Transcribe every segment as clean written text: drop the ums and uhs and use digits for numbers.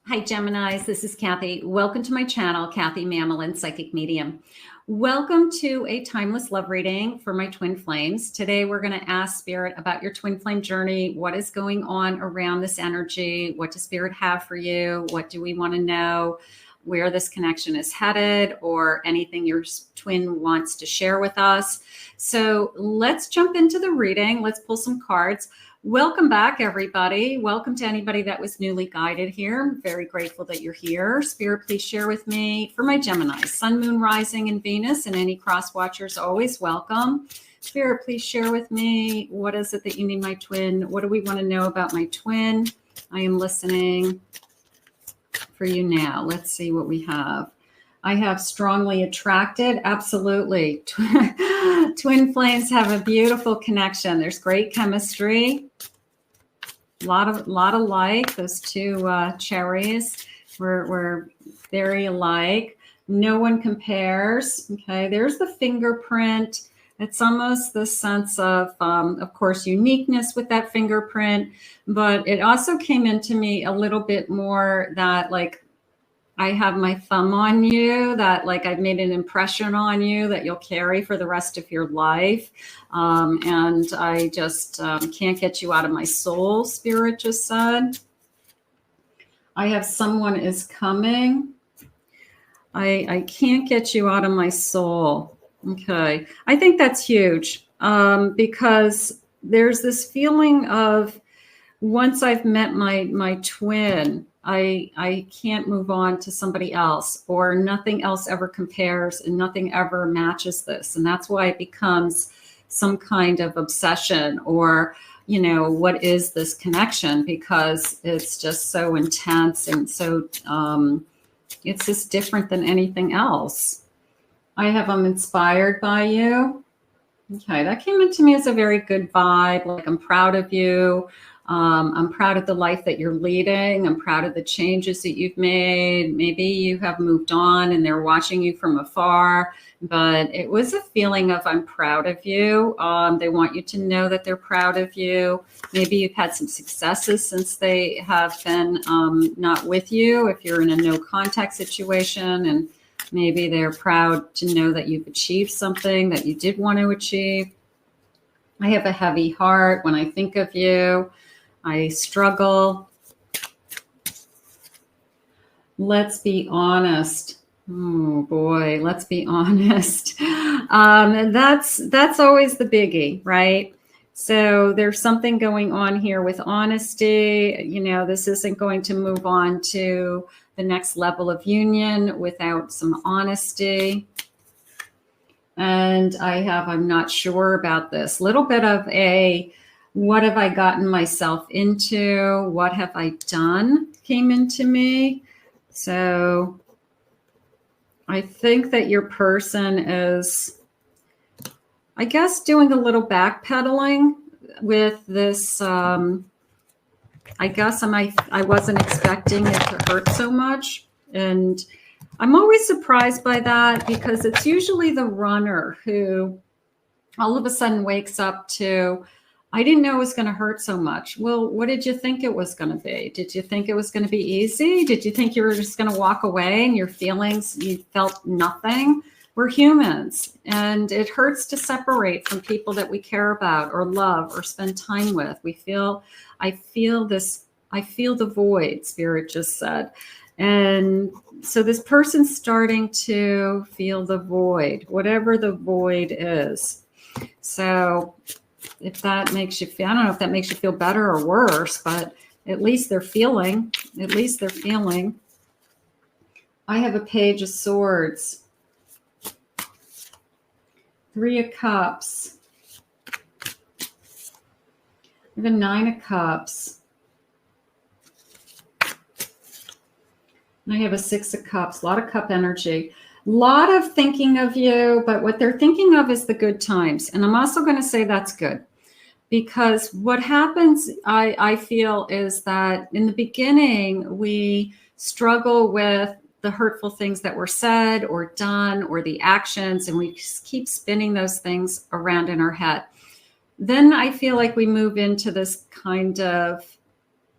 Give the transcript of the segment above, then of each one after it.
Hi, Geminis. This is Kathy. Welcome to my channel, Kathy Mamelin, Psychic Medium. Welcome to a timeless love reading for my twin flames. Today, we're going to ask Spirit about your twin flame journey. What is going on around this energy? What does Spirit have for you? What do we want to know? Where this connection is headed, or anything your twin wants to share with us. So let's jump into the reading. Let's pull some cards. Welcome back, everybody. Welcome to anybody that was newly guided here. I'm very grateful that you're here. Spirit, please share with me for my Gemini, Sun, Moon, Rising, and Venus, and any cross watchers, always welcome. Spirit, please share with me. What is it that you need my twin? What do we want to know about my twin? I am listening for you now. Let's see what we have. I have strongly attracted. Absolutely. Twin flames have a beautiful connection. There's great chemistry. A lot of like. Those two cherries were very alike. No one compares. Okay. There's the fingerprint. It's almost the sense of course, uniqueness with that fingerprint, but it also came into me a little bit more that like, I have my thumb on you, that like I've made an impression on you that you'll carry for the rest of your life. And I just can't get you out of my soul, Spirit just said. I have someone is coming. I can't get you out of my soul. Okay. I think that's huge because there's this feeling of once I've met my twin, I can't move on to somebody else, or nothing else ever compares and nothing ever matches this. And that's why it becomes some kind of obsession, or, you know, what is this connection? Because it's just so intense and so it's just different than anything else. I have I'm inspired by you. Okay, that came into me as a very good vibe. Like, I'm proud of you. I'm proud of the life that you're leading. I'm proud of the changes that you've made. Maybe you have moved on and they're watching you from afar, but it was a feeling of I'm proud of you. They want you to know that they're proud of you. Maybe you've had some successes since they have been not with you, if you're in a no contact situation, and maybe they're proud to know that you've achieved something that you did want to achieve. I have a heavy heart when I think of you. I struggle. Let's be honest. Oh boy, let's be honest. That's always the biggie, right? So there's something going on here with honesty. You know, this isn't going to move on to the next level of union without some honesty. And I have, I'm not sure about this. Little bit of a, what have I gotten myself into? What have I done came into me. So I think that your person is, I guess, doing a little backpedaling with this. I guess I wasn't expecting it to hurt so much. And I'm always surprised by that, because it's usually the runner who all of a sudden wakes up to, I didn't know it was going to hurt so much. Well, what did you think it was going to be? Did you think it was going to be easy? Did you think you were just going to walk away and your feelings, you felt nothing? We're humans, and it hurts to separate from people that we care about or love or spend time with. I feel the void, Spirit just said. And so this person's starting to feel the void, whatever the void is. So if that makes you feel, I don't know if that makes you feel better or worse, but at least they're feeling, I have a Page of Swords, 3 of Cups, I have a 9 of Cups, and I have a 6 of Cups, a lot of cup energy. A lot of thinking of you, but what they're thinking of is the good times. And I'm also going to say that's good, because what happens, I feel, is that in the beginning, we struggle with the hurtful things that were said or done, or the actions, and we just keep spinning those things around in our head. Then I feel like we move into this kind of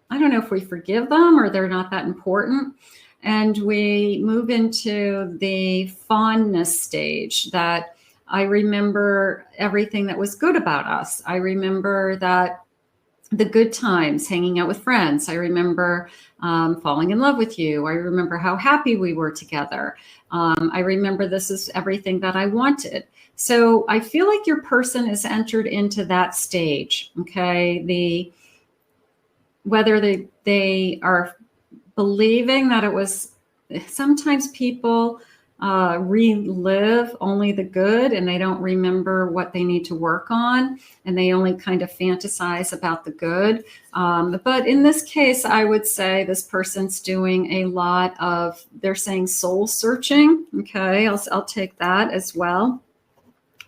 I don't know if we forgive them or they're not that important. And we move into the fondness stage, that I remember everything that was good about us. I remember that the good times, hanging out with friends. I remember falling in love with you. I remember how happy we were together. I remember this is everything that I wanted. So I feel like your person has entered into that stage. Okay. Whether they are believing that it was, sometimes people relive only the good and they don't remember what they need to work on, and they only kind of fantasize about the good. But in this case, I would say this person's doing a lot of, they're saying soul searching. Okay, I'll take that as well.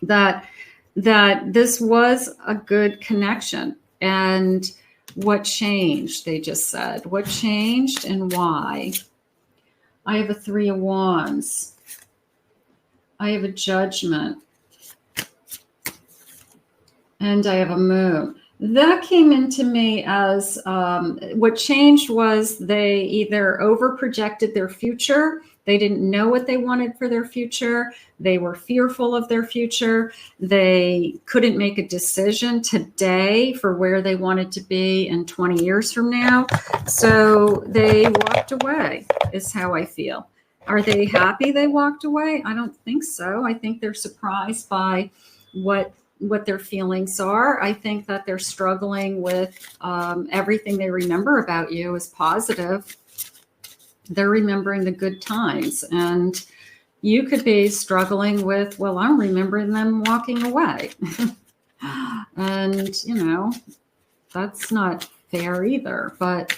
That this was a good connection. And what changed, they just said. What changed and why? I have a 3 of Wands. I have a Judgment. And I have a Moon. That came into me as what changed was they either over-projected their future. They didn't know what they wanted for their future. They were fearful of their future. They couldn't make a decision today for where they wanted to be in 20 years from now. So they walked away, is how I feel. Are they happy they walked away? I don't think so. I think they're surprised by what their feelings are. I think that they're struggling with everything they remember about you is positive. They're remembering the good times. And you could be struggling with, well, I'm remembering them walking away. And, you know, that's not fair either. But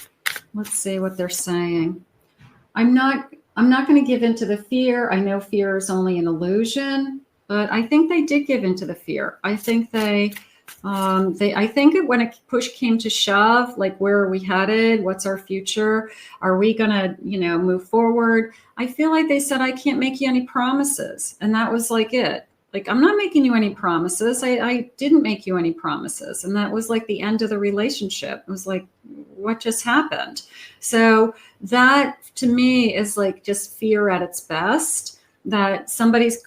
let's see what they're saying. I'm not going to give into the fear. I know fear is only an illusion, but I think they did give into the fear. I think I think when a push came to shove, like, where are we headed? What's our future? Are we going to, move forward? I feel like they said, I can't make you any promises. And that was like it. Like, I'm not making you any promises. I didn't make you any promises. And that was like the end of the relationship. It was like, what just happened? So that to me is like just fear at its best, that somebody's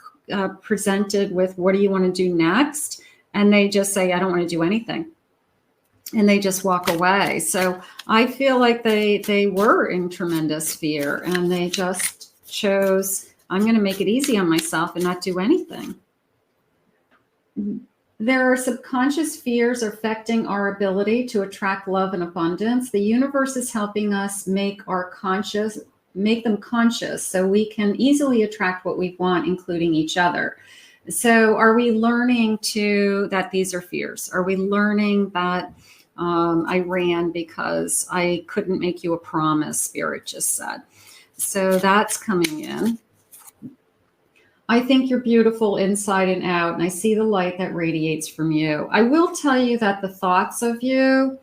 presented with, what do you want to do next? And they just say, I don't want to do anything. And they just walk away. So I feel like they were in tremendous fear, and they just chose, I'm going to make it easy on myself and not do anything. There are subconscious fears affecting our ability to attract love and abundance. The universe is helping us make them conscious so we can easily attract what we want, including each other. So are we learning that these are fears? Are we learning that I ran because I couldn't make you a promise, Spirit just said. So that's coming in. I think you're beautiful inside and out, and I see the light that radiates from you. I will tell you that the thoughts of you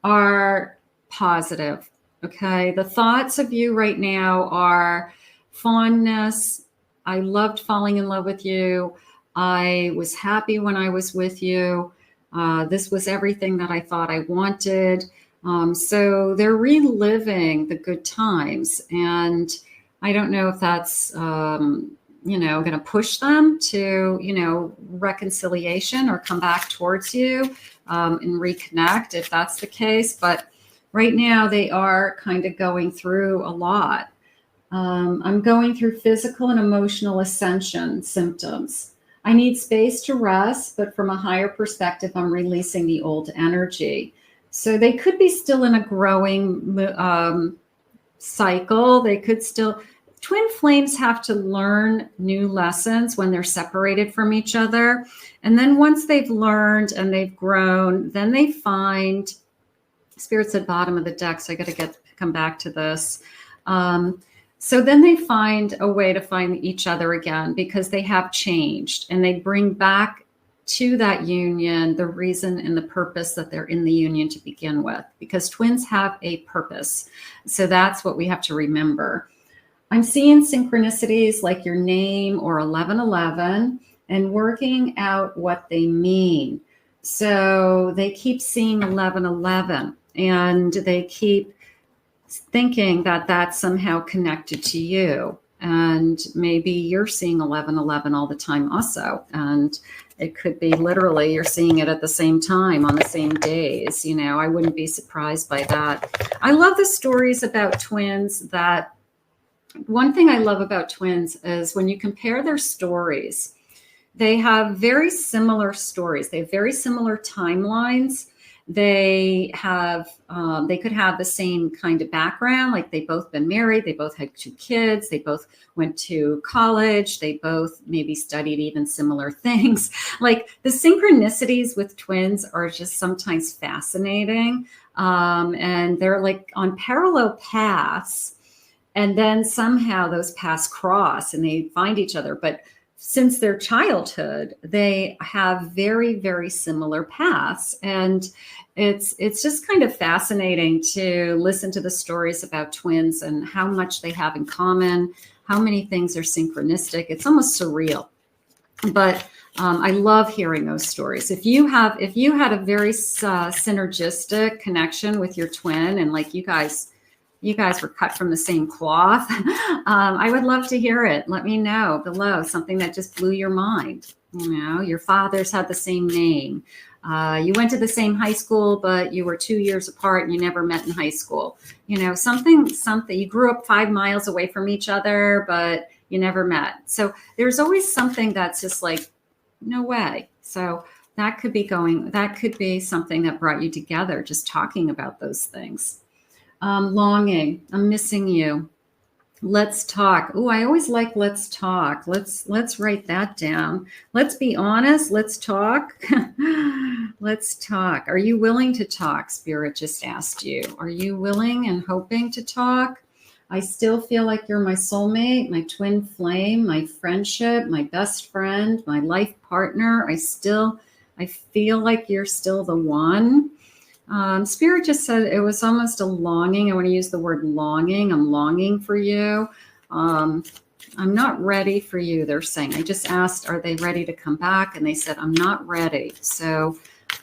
are positive, okay? The thoughts of you right now are fondness. I loved falling in love with you. I was happy when I was with you. This was everything that I thought I wanted. So they're reliving the good times. And I don't know if that's, going to push them to, reconciliation or come back towards you and reconnect if that's the case. But right now they are kind of going through a lot. I'm going through physical and emotional ascension symptoms. I need space to rest, but from a higher perspective, I'm releasing the old energy. So they could be still in a growing cycle. They could still, twin flames have to learn new lessons when they're separated from each other. And then once they've learned and they've grown, then they find, Spirit said bottom of the deck, so I got to come back to this. So then they find a way to find each other again because they have changed, and they bring back to that union the reason and the purpose that they're in the union to begin with, because twins have a purpose. So that's what we have to remember. I'm seeing synchronicities like your name or 1111 and working out what they mean. So they keep seeing 1111. and they keep thinking that that's somehow connected to you. And maybe you're seeing 1111 all the time also. And it could be literally you're seeing it at the same time on the same days. You know, I wouldn't be surprised by that. I love the stories about twins. That one thing I love about twins is when you compare their stories, they have very similar stories. They have very similar timelines. They have, they could have the same kind of background, like they've both been married, they both had 2 kids, they both went to college, they both maybe studied even similar things. Like the synchronicities with twins are just sometimes fascinating. And they're like on parallel paths, and then somehow those paths cross and they find each other. But since their childhood, they have very, very similar paths. And it's just kind of fascinating to listen to the stories about twins and how much they have in common, how many things are synchronistic. It's almost surreal. But I love hearing those stories. If you had a very synergistic connection with your twin, and like you guys were cut from the same cloth, I would love to hear it. Let me know below something that just blew your mind. You know, your fathers had the same name. You went to the same high school, but you were 2 years apart and you never met in high school. You know, something, you grew up 5 miles away from each other, but you never met. So there's always something that's just like, no way. So that could be something that brought you together, just talking about those things. Longing, I'm missing you. Let's talk. Oh, I always like let's talk. Let's write that down. Let's be honest. Let's talk. Let's talk. Are you willing to talk? Spirit just asked you. Are you willing and hoping to talk? I still feel like you're my soulmate, my twin flame, my friendship, my best friend, my life partner. I feel like you're still the one. Spirit just said it was almost a longing. I want to use the word longing. I'm longing for you. I'm not ready for you, they're saying. I just asked, are they ready to come back? And they said, I'm not ready. So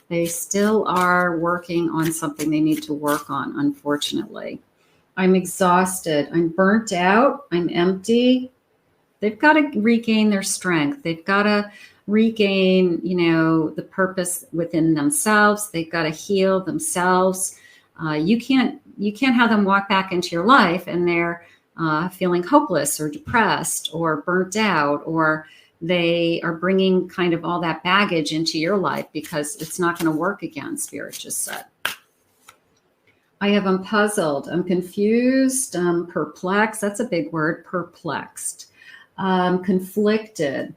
they still are working on something they need to work on, unfortunately. I'm exhausted. I'm burnt out. I'm empty. They've got to regain their strength. They've got to regain, the purpose within themselves. They've got to heal themselves. You can't have them walk back into your life and they're feeling hopeless or depressed or burnt out, or they are bringing kind of all that baggage into your life, because it's not going to work again, Spirit just said. I'm puzzled. I'm confused. I'm perplexed. That's a big word, perplexed. Conflicted.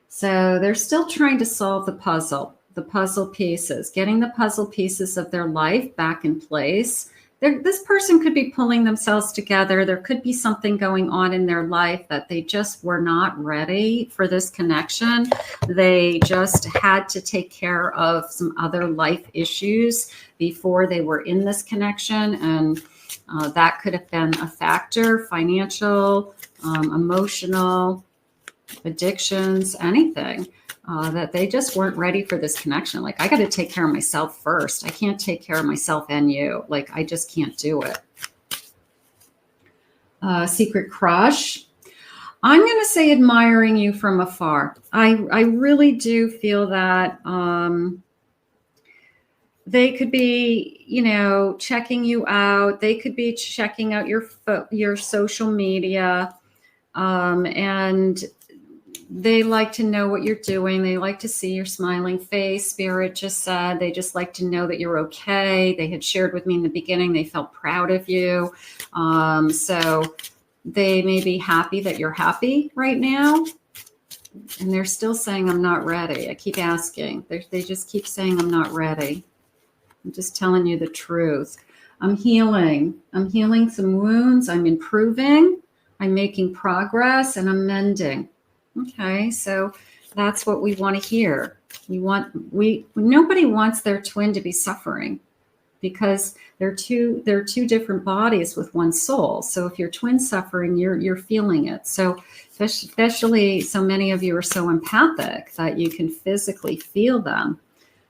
So they're still trying to solve the puzzle pieces, getting the puzzle pieces of their life back in place. This person could be pulling themselves together. There could be something going on in their life that they just were not ready for this connection. They just had to take care of some other life issues before they were in this connection. And that could have been a factor, financial, emotional, addictions, anything, that they just weren't ready for this connection. Like, I got to take care of myself first. I can't take care of myself and you. Like, I just can't do it. Secret crush. I'm going to say admiring you from afar. I really do feel that they could be, checking you out. They could be checking out your social media, and they like to know what you're doing. They like to see your smiling face. Spirit just said they just like to know that you're okay. They had shared with me in the beginning, they felt proud of you. So they may be happy that you're happy right now. And they're still saying, I'm not ready. I keep asking. They just keep saying, I'm not ready. I'm just telling you the truth. I'm healing. I'm healing some wounds. I'm improving. I'm making progress, and I'm mending. Okay, so that's what we want to hear. Nobody wants their twin to be suffering, because they're two different bodies with one soul. So if your twin's suffering, you're feeling it. So especially so many of you are so empathic that you can physically feel them.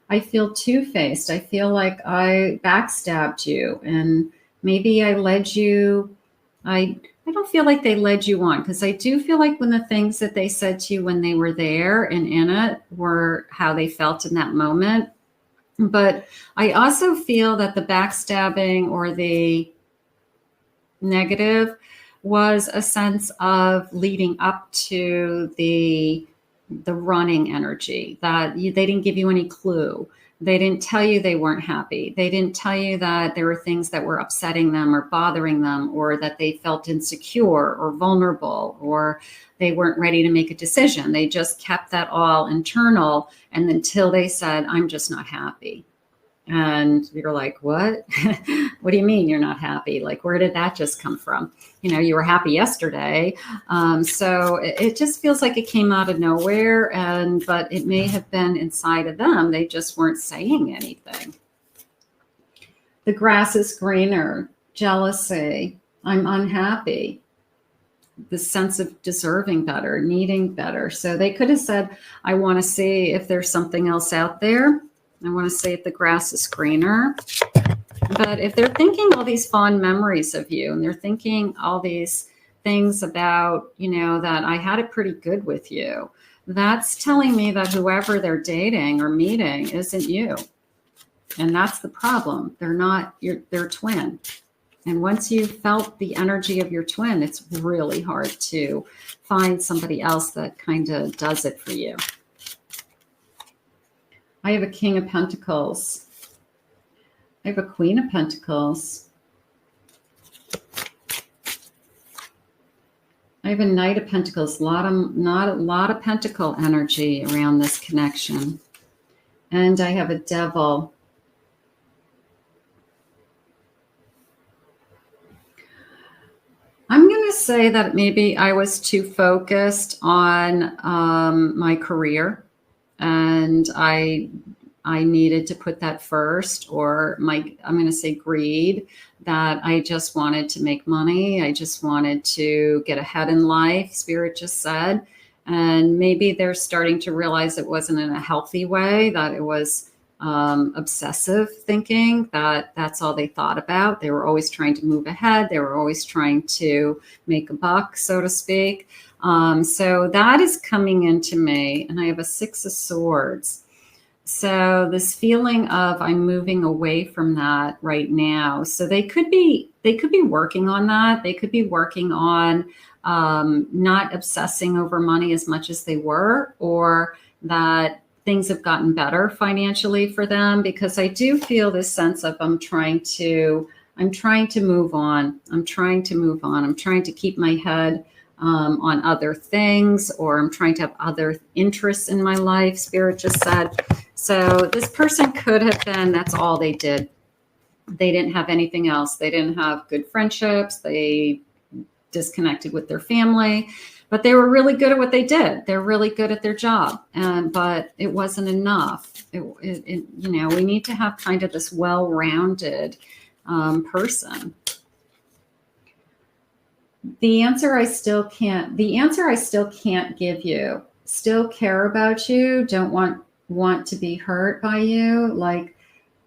I feel two-faced. I feel like I backstabbed you, and maybe I led you. I don't feel like they led you on, because I do feel like when the things that they said to you when they were there and in it were how they felt in that moment. But I also feel that the backstabbing or the negative was a sense of leading up to the running energy, that they didn't give you any clue. They didn't tell you they weren't happy. They didn't tell you that there were things that were upsetting them or bothering them, or that they felt insecure or vulnerable, or they weren't ready to make a decision. They just kept that all internal, and until they said, I'm just not happy. And you're like, what? What do you mean you're not happy? Like, where did that just come from? You know, you were happy yesterday. So it just feels like it came out of nowhere. But it may have been inside of them. They just weren't saying anything. The grass is greener, jealousy, I'm unhappy, the sense of deserving better, needing better. So they could have said, I want to see if there's something else out there. I want to see if the grass is greener. But if they're thinking all these fond memories of you, and they're thinking all these things about, you know, that I had it pretty good with you, that's telling me that whoever they're dating or meeting isn't you. And that's the problem. They're not their twin. And once you've felt the energy of your twin, it's really hard to find somebody else that kind of does it for you. I have a King of Pentacles. I have a Queen of Pentacles. I have a Knight of Pentacles. Not a lot of Pentacle energy around this connection. And I have a Devil. I'm going to say that maybe I was too focused on my career. And I needed to put that first, or I'm going to say greed, that I just wanted to make money. I just wanted to get ahead in life, Spirit just said. And maybe they're starting to realize it wasn't in a healthy way, that it was obsessive thinking, that that's all they thought about. They were always trying to move ahead. They were always trying to make a buck, so to speak. So that is coming into me, and I have a Six of Swords. So this feeling of I'm moving away from that right now. So they could be working on that. They could be working on not obsessing over money as much as they were, or that things have gotten better financially for them, because I do feel this sense of I'm trying to move on. I'm trying to move on. I'm trying to keep my head on other things, or I'm trying to have other interests in my life, Spirit just said. So this person could have been, that's all they did. They didn't have anything else. They didn't have good friendships. They disconnected with their family, but they were really good at what they did. They're really good at their job, but it wasn't enough. You know, we need to have kind of this well-rounded person. The answer I still can't give you. Still care about you. Don't want to be hurt by you like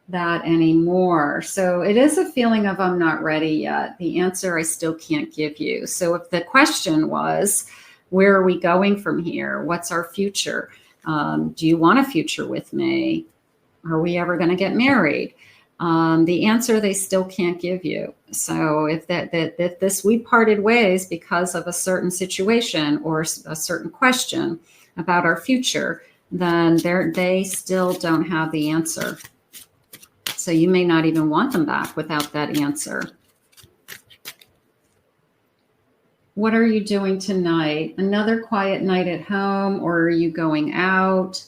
that anymore. So it is a feeling of I'm not ready yet. The answer I still can't give you. So if the question was, where are we going from here? What's our future? Do you want a future with me? Are we ever going to get married? The answer they still can't give you. So if we parted ways because of a certain situation or a certain question about our future, then they still don't have the answer. So you may not even want them back without that answer. What are you doing tonight? Another quiet night at home, or are you going out?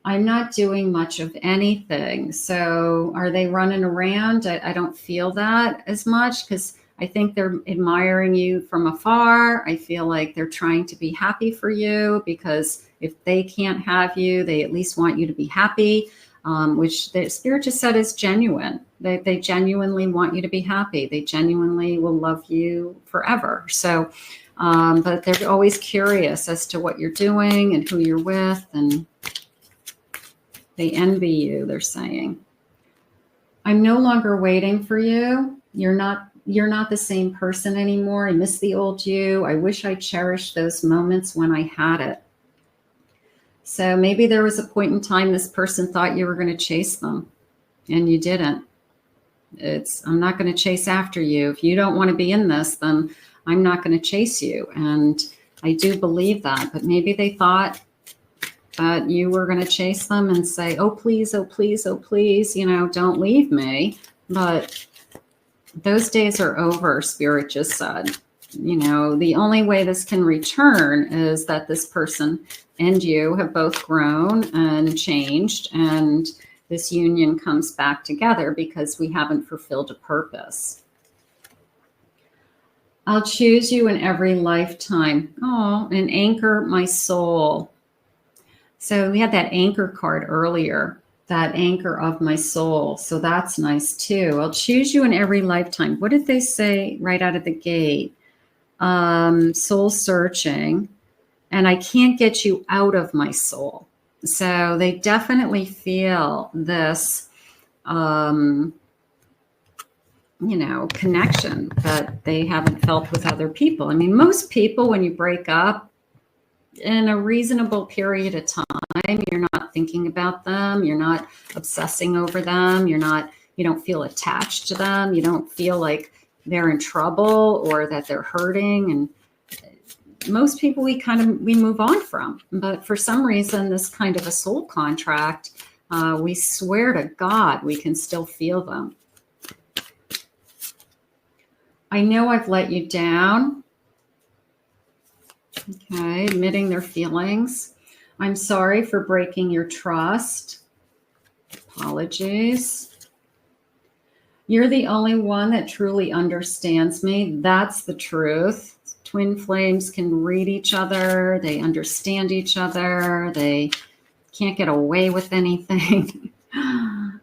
I'm not doing much of anything. So are they running around? I don't feel that as much, because I think they're admiring you from afar. I feel like they're trying to be happy for you, because if they can't have you, they at least want you to be happy, which the Spirit just said is genuine. They genuinely want you to be happy. They genuinely will love you forever. So, but they're always curious as to what you're doing and who you're with, and They envy you, they're saying. I'm no longer waiting for you. You're not the same person anymore. I miss the old you. I wish I cherished those moments when I had it. So maybe there was a point in time this person thought you were going to chase them and you didn't. I'm not going to chase after you. If you don't want to be in this, then I'm not going to chase you. And I do believe that, but maybe they thought that you were going to chase them and say, oh, please, oh, please, oh, please, don't leave me. But those days are over, Spirit just said. The only way this can return is that this person and you have both grown and changed, and this union comes back together because we haven't fulfilled a purpose. I'll choose you in every lifetime. Oh, and anchor my soul. So we had that anchor card earlier, that anchor of my soul. So that's nice too. I'll choose you in every lifetime. What did they say right out of the gate? Soul searching, and I can't get you out of my soul. So they definitely feel this, connection that they haven't felt with other people. I mean, most people, when you break up in a reasonable period of time, you're not thinking about them. You're not obsessing over them. You don't feel attached to them. You don't feel like they're in trouble or that they're hurting. And most people we move on from. But for some reason, this kind of a soul contract, we swear to God we can still feel them. I know I've let you down. Okay, admitting their feelings. I'm sorry for breaking your trust. Apologies. You're the only one that truly understands me. That's the truth. Twin flames can read each other. They understand each other. They can't get away with anything.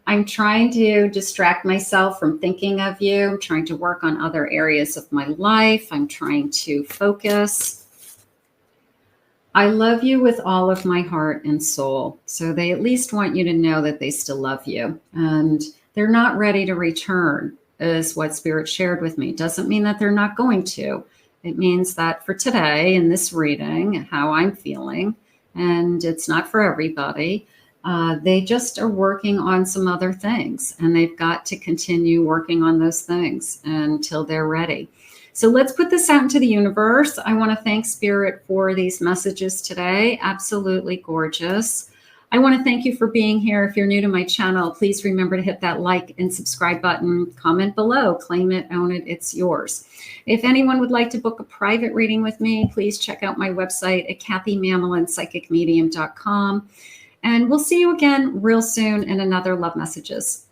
I'm trying to distract myself from thinking of you. I'm trying to work on other areas of my life. I'm trying to focus. I love you with all of my heart and soul. So they at least want you to know that they still love you. And they're not ready to return, is what Spirit shared with me. Doesn't mean that they're not going to. It means that for today, in this reading, how I'm feeling, and it's not for everybody, they just are working on some other things, and they've got to continue working on those things until they're ready. So let's put this out into the universe. I want to thank Spirit for these messages today. Absolutely gorgeous. I want to thank you for being here. If you're new to my channel, please remember to hit that like and subscribe button. Comment below. Claim it, own it. It's yours. If anyone would like to book a private reading with me, please check out my website at KathyMamolinsPsychicMedium.com. And we'll see you again real soon in another Love Messages.